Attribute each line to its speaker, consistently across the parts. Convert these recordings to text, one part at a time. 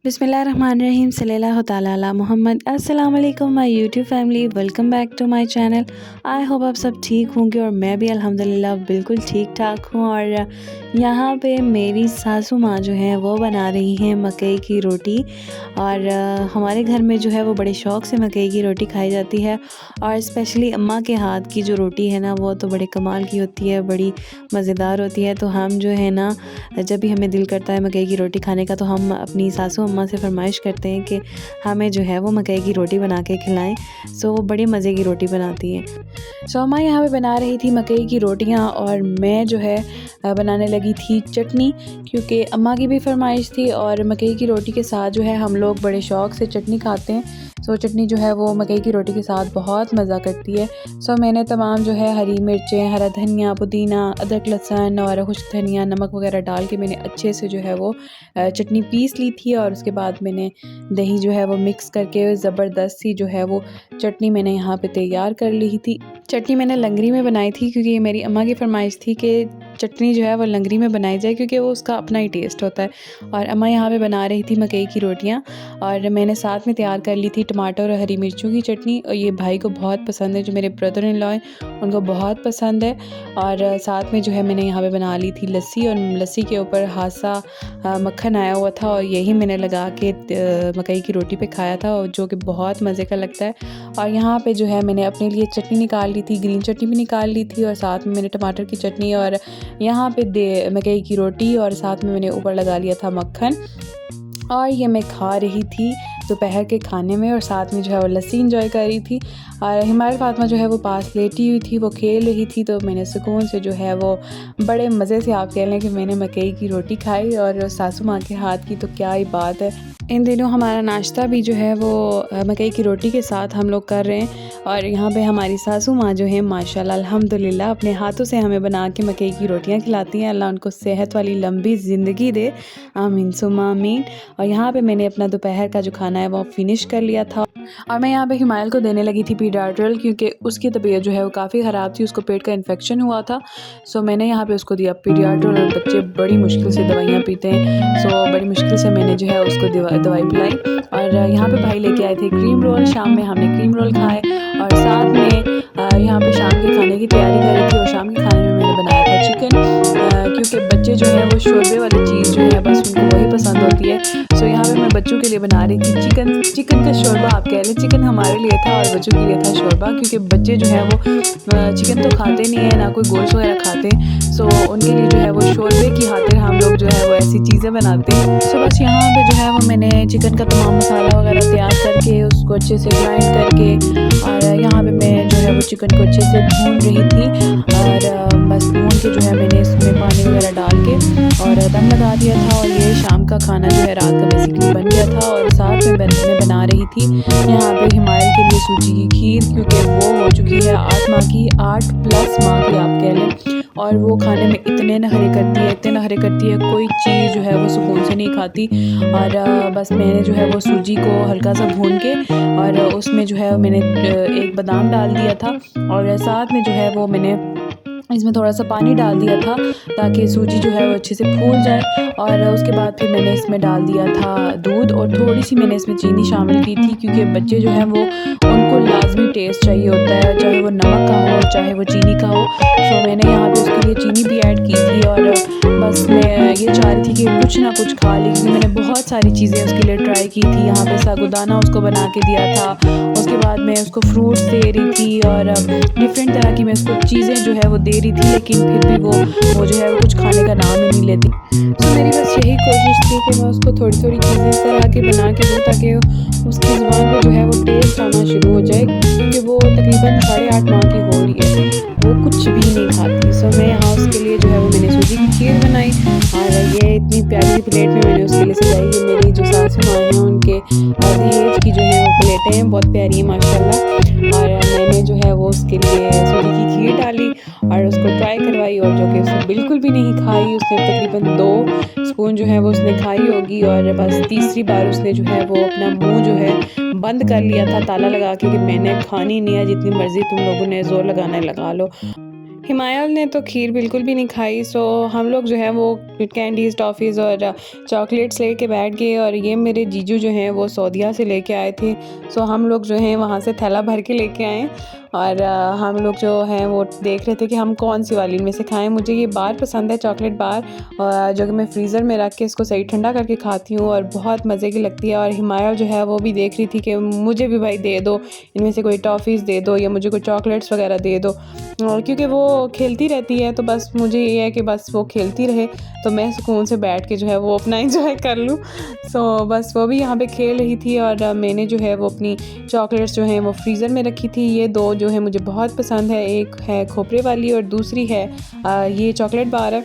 Speaker 1: बिस्मिल्लाहिर्रहमानिर्रहीम सल्लल्लाहु ताला अला मोहम्मद। अस्सलाम वालेकुम my YouTube family, welcome back to my channel. I hope आप सब ठीक होंगे और मैं भी अल्हम्दुलिल्लाह बिल्कुल ठीक ठाक हूँ। और यहाँ पे मेरी सासू माँ जो है वो बना रही हैं मकई की रोटी। और हमारे घर में जो है वो बड़े शौक़ से मकई की रोटी खाई जाती है। और स्पेशली अम्मा के हाथ की जो रोटी है ना वो तो बड़े कमाल की होती है, बड़ी मज़ेदार होती है। तो हम जो है ना जब भी हमें दिल करता है मकई की रोटी खाने का तो हम अपनी सासू अम्मा से फरमाइश करते हैं कि हमें जो है वो मकई की रोटी बना के खिलाएं। सो वो बड़ी मज़े की रोटी बनाती हैं। सो अम्मा यहाँ पे बना रही थी मकई की रोटियाँ और मैं जो है बनाने लगी थी चटनी, क्योंकि अम्मा की भी फरमाइश थी। और मकई की रोटी के साथ जो है हम लोग बड़े शौक़ से चटनी खाते हैं। सो चटनी जो है वो मकई की रोटी के साथ बहुत मज़ा करती है। सो मैंने तमाम जो है हरी मिर्चें, हरा धनिया, पुदीना, अदरक, लहसुन और खुश्क धनिया, नमक वगैरह डाल के मैंने अच्छे से जो है वो चटनी पीस ली थी। और उसके बाद मैंने दही जो है वो मिक्स करके ज़बरदस्त सी जो है वो चटनी मैंने यहाँ पे तैयार कर ली थी। चटनी मैंने लंगरी में बनाई थी, क्योंकि मेरी अम्मा की फरमाइश थी कि चटनी जो है वो लंगरी में बनाई जाए, क्योंकि वो उसका अपना ही टेस्ट होता है। और अम्मा यहाँ पे बना रही थी मकई की रोटियाँ और मैंने साथ में तैयार कर ली थी टमाटर और हरी मिर्चों की चटनी। और ये भाई को बहुत पसंद है, जो मेरे ब्रदर इन लॉ हैं उनको बहुत पसंद है। और साथ में जो है मैंने यहाँ पे बना ली थी लस्सी, और लस्सी के ऊपर हासा मक्खन आया हुआ था और यही मैंने लगा के मकई की रोटी पे खाया था, और जो कि बहुत मज़े का लगता है। और यहाँ पे जो है मैंने अपने लिए चटनी निकाल ली थी, ग्रीन चटनी भी निकाल ली थी, और साथ में मैंने टमाटर की चटनी और यहाँ पे मकई की रोटी, और साथ में मैंने ऊपर लगा लिया था मक्खन। और ये मैं खा रही थी दोपहर के खाने में, और साथ में जो है वो लस्सी इंजॉय कर रही थी। और हिमायल फातिमा जो है वो पास लेटी हुई थी, वो खेल रही थी। तो मैंने सुकून से जो है वो बड़े मज़े से, आप कह लें कि मैंने मकई की रोटी खाई। और सासू माँ के हाथ की तो क्या ही बात है। इन दिनों हमारा नाश्ता भी जो है वो मकई की रोटी के साथ हम लोग कर रहे हैं। और यहाँ पे हमारी सासू माँ जो है माशाल्लाह अल्हम्दुलिल्लाह अपने हाथों से हमें बना के मकई की रोटियाँ खिलाती हैं। अल्लाह उनको सेहत वाली लंबी ज़िंदगी दे, आमीन सुम्मा आमीन। और यहाँ पे मैंने अपना दोपहर का जो खाना है वो फिनिश कर लिया था। और मैं यहाँ पे हिमायल को देने लगी थी पीडियाट्रिल, क्योंकि उसकी तबीयत जो है वो काफ़ी ख़राब थी, उसको पेट का इन्फेक्शन हुआ था। सो मैंने यहाँ पे उसको दिया पीडियाट्रिल। और बच्चे बड़ी मुश्किल से दवाइयाँ पीते हैं, सो बड़ी मुश्किल से मैंने जो है उसको दवाई पिलाई। और यहाँ पे भाई लेके आए थे क्रीम रोल, शाम में हमने क्रीम रोल खाए। और साथ में यहाँ पे शाम के खाने की तैयारी कर रही थी, और शाम के खाने में मैंने बनाया था चिकन, क्योंकि बच्चे जो है वो शोरबे वाली चीज़ जो है बस उनको वही पसंद होती है। सो यहाँ पे मैं बच्चों के लिए बना रही थी चिकन का शोरबा, आप कह लें। चिकन हमारे लिए था और बच्चों के लिए था शोरबा, क्योंकि बच्चे जो है वो चिकन तो खाते नहीं है, ना कोई गोश्त वगैरह खाते। सो उनके लिए जो है वो शोरबे की खातिर हम लोग जो है वो ऐसी चीज़ें बनाते हैं। सो बस यहाँ पे जो है वो मैंने चिकन का तमाम मसाला वगैरह तैयार करके उसको अच्छे से ग्राइंड करके, और यहाँ पे मैं जो है वो चिकन को अच्छे से भून रही थी। और बस भून के जो है मैंने इसमें पानी वगैरह डाल के और दम लगा दिया था। और ये शाम का खाना जो है रात का बेसिकली बन गया था। और साथ में मैं बना रही थी यहाँ पे हिमायल के लिए सूजी की खीर, क्योंकि वो हो चुकी है 8 माह की, 8+ माह की आप कह लें। और वो खाने में इतने नखरे करती है, कोई चीज़ जो है वो सुकून से नहीं खाती। और बस मैंने जो है वो सूजी को हल्का सा भून के और उसमें जो है मैंने एक बादाम डाल दिया था। और साथ में जो है वो मैंने इसमें थोड़ा सा पानी डाल दिया था, ताकि सूजी जो है वो अच्छे से फूल जाए। और उसके बाद फिर मैंने इसमें डाल दिया था दूध, और थोड़ी सी मैंने इसमें चीनी शामिल की थी, क्योंकि बच्चे जो हैं वो उनको लाजमी टेस्ट चाहिए होता है, चाहे वो नमक का हो चाहे वो चीनी का हो। सो मैंने यहाँ पे उसके लिए चीनी भी ऐड की थी। और बस मैं ये चाह रही थी कि कुछ ना कुछ खा ली, क्योंकि मैंने बहुत सारी चीज़ें उसके लिए ट्राई की थी। यहाँ पे साबूदाना उसको बना के दिया था, उसके बाद मैं उसको फ्रूट्स दे रही थी, और डिफरेंट तरह की मैं उसको चीज़ें जो है वो दे रही थी, लेकिन फिर भी वो जो है वो कुछ खाने का नाम ही नहीं लेती। तो मेरी बस यही कोशिश थी कि मैं उसको थोड़ी थोड़ी चीज़ें इस तरह की बना के दूँ, ताकि उसकी ज़ुबान पे जो है वो टेस्ट आना शुरू हो जाए, क्योंकि वो तकरीबन 8.5 माह की हो रही है, वो कुछ भी नहीं खाती। सो मैं यहाँ उसके लिए जो है वो मैंने सूजी की खीर बनाई, और ये इतनी प्यारी प्लेट में मैंने उसके लिए सजाई। ये मेरी जो सासू माँ हैं उनके आधी एज की जो है वो प्लेटें हैं, बहुत प्यारी है माशाल्लाह। और मैंने जो है वो उसके लिए सूजी की खीर डाली और उसको ट्राई करवाई, और जो कि उसने बिल्कुल भी नहीं खाई। उसने तकरीबन 2 स्पून जो है वो उसने खाई होगी, और बस तीसरी बार उसने जो है वो अपना मुंह जो है बंद कर लिया था ताला लगा के, कि मैंने खानी नहीं है, जितनी मर्ज़ी तुम लोगों ने ज़ोर लगाना है लगा लो। हिमायल ने तो खीर बिल्कुल भी नहीं खाई। सो हम लोग जो है वो कैंडीज़, टॉफ़ीज़ और चॉकलेट्स लेके बैठ गए और ये मेरे जीजू जो हैं वो सऊदीया से लेके आए थे। सो हम लोग जो हैं वहाँ से थैला भर के लेके आए और हम लोग जो हैं वो देख रहे थे कि हम कौन सी वाली इनमें से खाएँ। मुझे ये बार पसंद है, चॉकलेट बार, जो कि मैं फ्रीज़र में रख के इसको सही ठंडा करके खाती हूँ और बहुत मज़े की लगती है। और हिमायल जो है वो भी देख रही थी कि मुझे भी भाई दे दो, इनमें से कोई टॉफ़ीज़ दे दो या मुझे कोई चॉकलेट्स वगैरह दे दो। क्योंकि वो खेलती रहती है तो बस मुझे ये है कि बस वो खेलती रहे तो मैं सुकून से बैठ के जो है वो अपना एंजॉय कर लूँ। सो बस वो भी यहाँ पे खेल रही थी और मैंने जो है वो अपनी चॉकलेट्स जो हैं वो फ्रीज़र में रखी थी। ये दो जो है मुझे बहुत पसंद है, एक है खोपरे वाली और दूसरी है ये चॉकलेट बार है,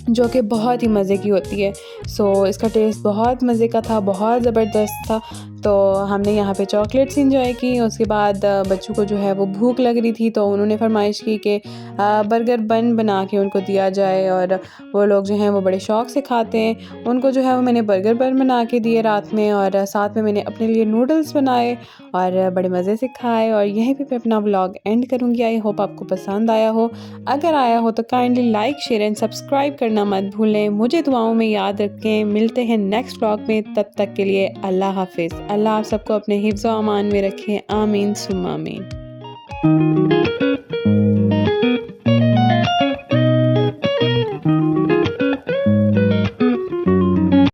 Speaker 1: जो कि बहुत ही मज़े की होती है। सो इसका टेस्ट बहुत मज़े का था, बहुत ज़बरदस्त था। तो हमने यहाँ पे चॉकलेट्स एंजॉय की। उसके बाद बच्चों को जो है वो भूख लग रही थी तो उन्होंने फरमाइश की कि बर्गर बन बना के उनको दिया जाए और वो लोग जो हैं वो बड़े शौक़ से खाते हैं। उनको जो है वो मैंने बर्गर बन बना के दिए रात में और साथ में मैंने अपने लिए नूडल्स बनाए और बड़े मज़े से खाए। और यहीं पे मैं अपना व्लॉग एंड करूँगी। आई होप आपको पसंद आया हो। अगर आया हो तो kindly like, share and subscribe करना मत भूलें। मुझे दुआओं में याद रखें। मिलते हैं नेक्स्ट व्लॉग में, तब तक के लिए अल्लाह हाफ़िज़। अल्लाह आप सबको अपने हिफ्ज़ व अमान में रखें। आमीन सुम्मा आमीन।